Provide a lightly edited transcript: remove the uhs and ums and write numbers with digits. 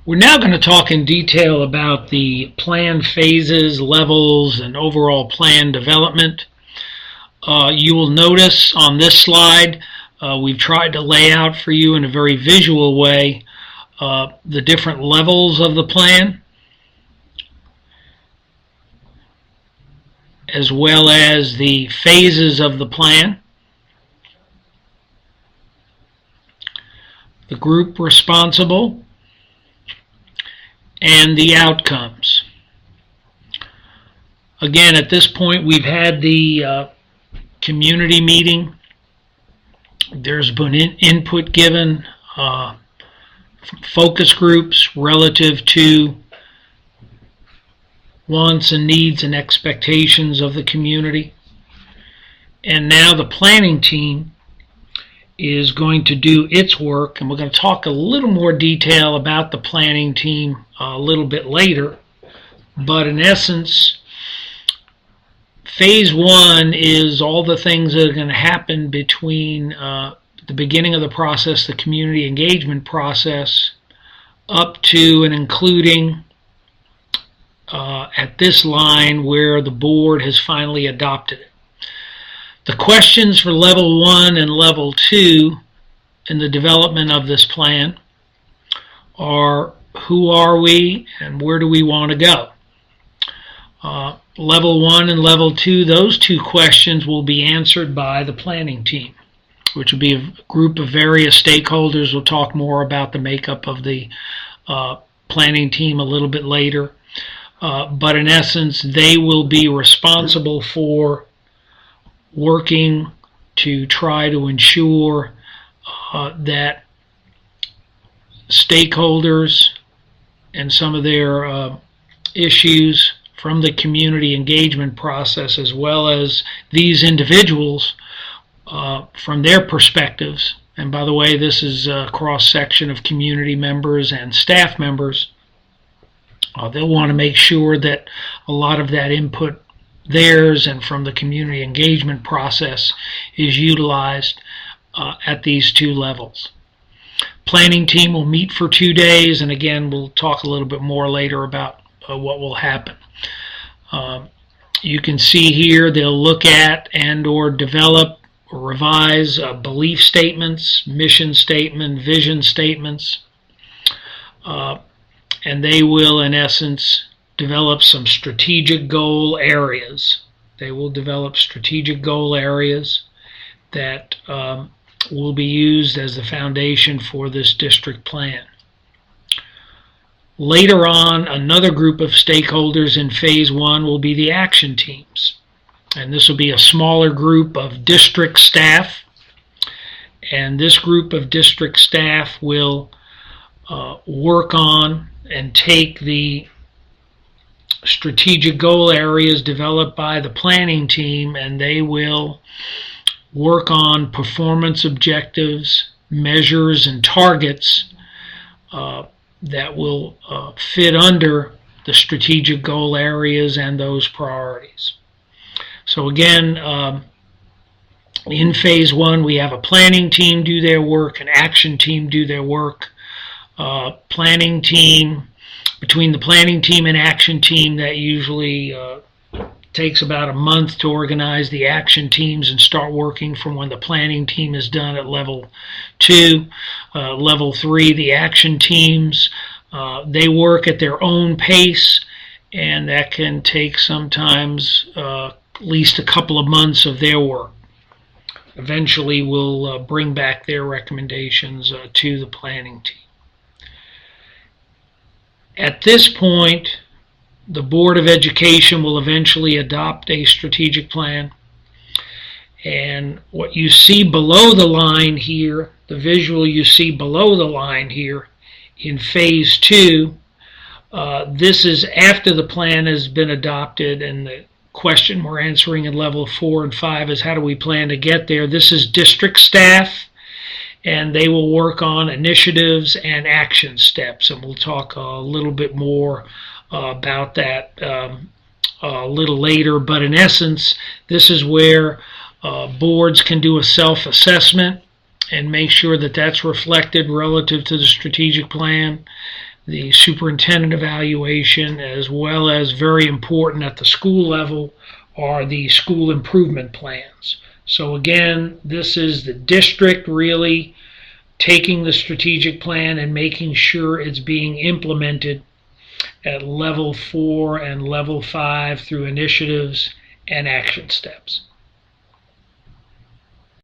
We're now going to talk in detail about the plan phases, levels, and overall plan development. You will notice on this slide we've tried to lay out for you in a very visual way the different levels of the plan, as well as the phases of the plan, the group responsible, and the outcomes. Again, at this point, we've had the community meeting. There's been input given from focus groups relative to wants and needs and expectations of the community. And now the planning team is going to do its work, and we're going to talk a little more detail about the planning team a little bit later. But in essence, phase one is all the things that are going to happen between the beginning of the process, the community engagement process, up to and including at this line where the board has finally adopted it. The questions for level 1 and level 2 in the development of this plan are: who are we and where do we want to go? Level 1 and level 2, those two questions will be answered by the planning team, which will be a group of various stakeholders. We'll talk more about the makeup of the planning team a little bit later. But in essence, they will be responsible for working to try to ensure that stakeholders and some of their issues from the community engagement process, as well as these individuals from their perspectives, and by the way, this is a cross-section of community members and staff members, they'll want to make sure that a lot of that input, theirs and from the community engagement process, is utilized at these two levels. Planning team will meet for 2 days, and again, we'll talk a little bit more later about what will happen. You can see here they'll look at and or develop or revise belief statements, mission statement, vision statements, and they will, in essence, develop some strategic goal areas. They will develop strategic goal areas that will be used as the foundation for this district plan. Later on, another group of stakeholders in phase one will be the action teams. And this will be a smaller group of district staff. And this group of district staff will work on and take the strategic goal areas developed by the planning team, and they will work on performance objectives, measures, and targets that will fit under the strategic goal areas and those priorities. So again, in phase one, we have a planning team do their work, an action team do their work. Planning team, between the planning team and action team, that usually takes about a month to organize the action teams and start working from when the planning team is done at level 2. Level 3, the action teams, they work at their own pace, and that can take sometimes at least a couple of months of their work. Eventually, we'll bring back their recommendations to the planning team. At this point, the Board of Education will eventually adopt a strategic plan. And what you see below the line here, the visual you see below the line here in phase 2, this is after the plan has been adopted, and the question we're answering in level 4 and 5 is how do we plan to get there. This is district staff, and they will work on initiatives and action steps, and we'll talk a little bit more about that a little later. But in essence, this is where boards can do a self-assessment and make sure that that's reflected relative to the strategic plan. the superintendent evaluation, as well as very important at the school level are the school improvement plans. So again, this is the district really taking the strategic plan and making sure it's being implemented at level 4 and level 5 through initiatives and action steps.